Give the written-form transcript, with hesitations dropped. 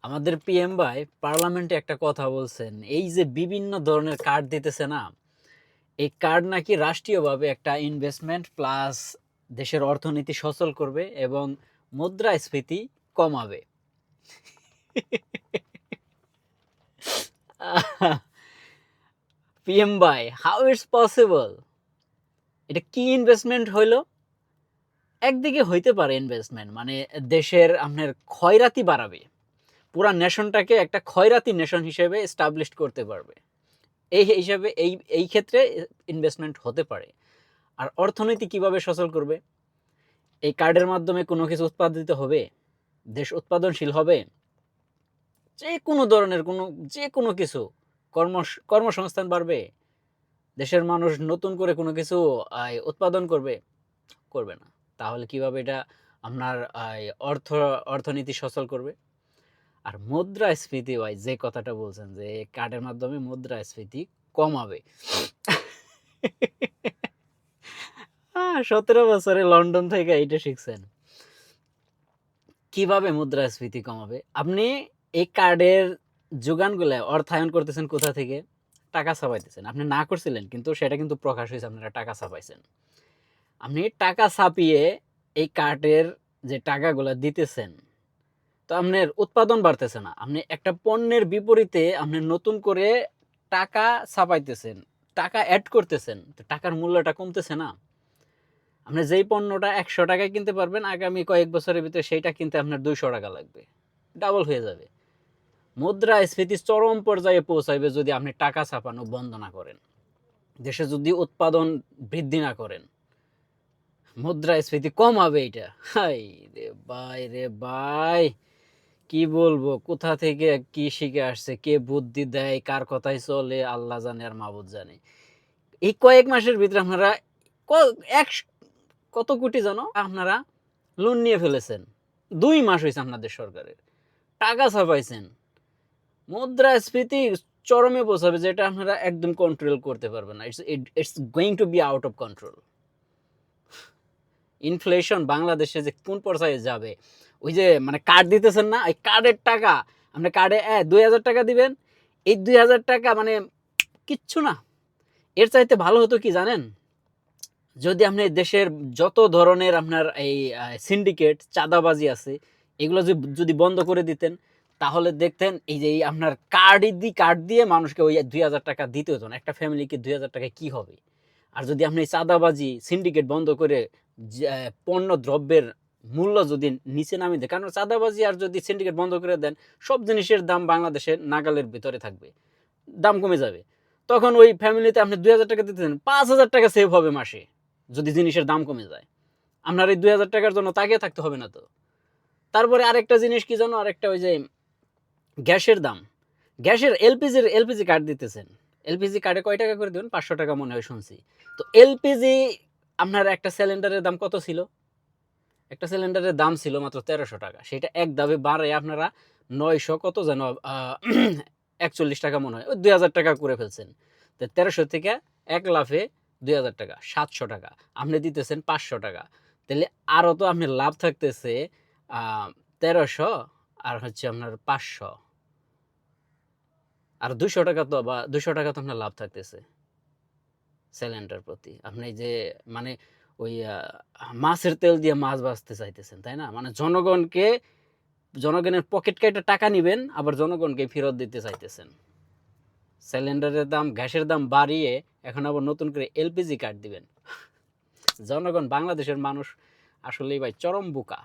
আমাদের পিএম ভাই পার্লামেন্টে একটা কথা বলছেন, এই যে বিভিন্ন ধরনের কার্ড দিতেছে না, এই কার্ড নাকি রাষ্ট্রীয়ভাবে একটা ইনভেস্টমেন্ট প্লাস দেশের অর্থনীতি সচল করবে এবং মুদ্রাস্ফীতি কমাবে। পিএম ভাই, হাউ ইটস পসিবল? এটা কি ইনভেস্টমেন্ট হইল? একদিকে হইতে পারে ইনভেস্টমেন্ট, মানে দেশের আপনার ক্ষয়রাতি বাড়াবে, পুরা নেশনটাকে একটা ক্ষয়রাতি নেশন হিসেবে এস্টাবলিশ করতে পারবে। এই হিসাবে এই ক্ষেত্রে ইনভেস্টমেন্ট হতে পারে। আর অর্থনীতি কিভাবে সচল করবে? এই কার্ডের মাধ্যমে কোনো কিছু উৎপাদিত হবে, দেশ উৎপাদনশীল হবে, যে কোনো ধরনের যে কোনো কিছু, কর্মসংস্থান বাড়বে, দেশের মানুষ নতুন করে কোনো কিছু উৎপাদন করবে না। তাহলে কিভাবে এটা আপনার অর্থনীতি সচল করবে? আর মুদ্রাস্ফীতি ভাই, যে কথাটা বলছেন যে কার্ডের মাধ্যমে মুদ্রাস্ফীতি কমাবে, 17 বছরে লন্ডন থেকে এটা শিখছেন। কিভাবে মুদ্রাস্ফীতি কমাবে? আপনি এই কার্ডের যোগানগুলো অর্থায়ন করতেছেন কোথা থেকে? টাকা ছাপাইতেছেন। আপনি না করছিলেন, কিন্তু সেটা কিন্তু প্রকাশ হয়েছে, আপনারা টাকা ছাপাইছেন। আপনি টাকা ছাপিয়ে এই কার্ডের যে টাকাগুলো দিতেছেন, তো আপনার উৎপাদন বাড়তেছে না। আপনি একটা পণ্যের বিপরীতে আপনি নতুন করে টাকা ছাপাইতেছেন, টাকা অ্যাড করতেছেন, তো টাকার মূল্যটা কমতেছে না? আপনি যেই পণ্যটা 100 টাকায় কিনতে পারবেন, আগামী কয়েক বছরের ভিতরে সেইটা কিনতে আপনার 200 টাকা লাগবে, ডাবল হয়ে যাবে। মুদ্রাস্ফীতি চরম পর্যায়ে পৌঁছাইবে যদি আপনি টাকা ছাপানো বন্ধ না করেন, দেশে যদি উৎপাদন বৃদ্ধি না করেন। মুদ্রাস্ফীতি কমাবে এটা। হাই রে ভাই, কি বলবো, কোথা থেকে কি শিখে আসছে, কে বুদ্ধি দেয়, কার কথাই চলে, আল্লাহ জানে আর মাবুদ জানে। এই কয়েক মাসের ভিতরে আপনারা কত কোটি জানো আপনারা লোন নিয়ে ফেলেছেন। 2 মাস হয়েছে আপনাদের সরকারের, টাকা ছাপাইছেন। মুদ্রাস্ফীতি চরমে পৌঁছাবে, যেটা আপনারা একদম কন্ট্রোল করতে পারবেন না। It's going to be out of control. Inflation বাংলাদেশে যে কোন পর্যায়ে যাবে, ওই যে মানে কার্ড দিতেছেন না, এই কার্ডের টাকা, আপনি কার্ডে 2000 টাকা দিবেন, এই 2000 টাকা মানে কিচ্ছু না। এর চাইতে ভালো হতো কি জানেন? যদি আপনি দেশের যত ধরনের আপনার এই সিন্ডিকেট চাঁদাবাজি আছে, এগুলো যদি বন্ধ করে দিতেন, তাহলে দেখতেন এই যে আপনার কার্ড দিয়ে মানুষকে ওই 2000 টাকা দিতে হতো না। একটা ফ্যামিলিকে 2000 টাকায় কি হবে? আর যদি আপনি চাঁদাবাজি সিন্ডিকেট বন্ধ করে পণ্য দ্রব্যের মূল্য যদি নিচে নামিয়ে দেন, কারণ চাঁদাবাজি আর যদি সিন্ডিকেট বন্ধ করে দেন, সব জিনিসের দাম বাংলাদেশের নাগালের ভিতরে থাকবে, দাম কমে যাবে। তখন ওই ফ্যামিলিতে আপনি 2000 টাকা দিতেছেন, 5000 টাকা সেভ হবে মাসে, যদি জিনিসের দাম কমে যায়। আপনার এই 2000 টাকার জন্য তাকিয়ে থাকতে হবে না তো। তারপরে আরেকটা জিনিস কি জানো, আরেকটা ওই যে গ্যাসের দাম, গ্যাসের এলপিজি কার্ড দিতেছেন। এলপিজি কার্ডে কয় টাকা করে দেবেন? 500 টাকা মনে হয় শুনছি। তো এলপিজি আপনার একটা সিলিন্ডারের দাম কত ছিল? একটা সিলিন্ডারের দাম ছিল মাত্র 1300 টাকা। সেটা এক ধাপে বাড়ায় আপনারা 900 কত যেন 41 টাকা মনে হয়, ওই 2000 টাকা করে ফেলছেন। তো 1300 থেকে এক লাফে 2000 টাকা, 700 টাকা। আপনি দিতেছেন 500 টাকা। তাহলে আরও তো আপনার লাভ থাকতেছে 1300 আর হচ্ছে আপনার 500, আর 200 টাকা তো, বা 200 টাকা তো আপনার লাভ থাকতেছে সিলিন্ডার প্রতি। আপনি যে মানে ওই মাছের তেল দিয়ে মাছ ভাজতে চাইতেছেন, তাই না? মানে জনগণের পকেট কেটে টাকা নিবেন, আবার জনগণকে ফেরত দিতে চাইতেছেন। সিলিন্ডারের দাম, গ্যাসের দাম বাড়িয়ে এখন আবার নতুন করে এলপিজি কার্ড দিবেন। জনগণ, বাংলাদেশের মানুষ আসলেই ভাই চরম বোকা।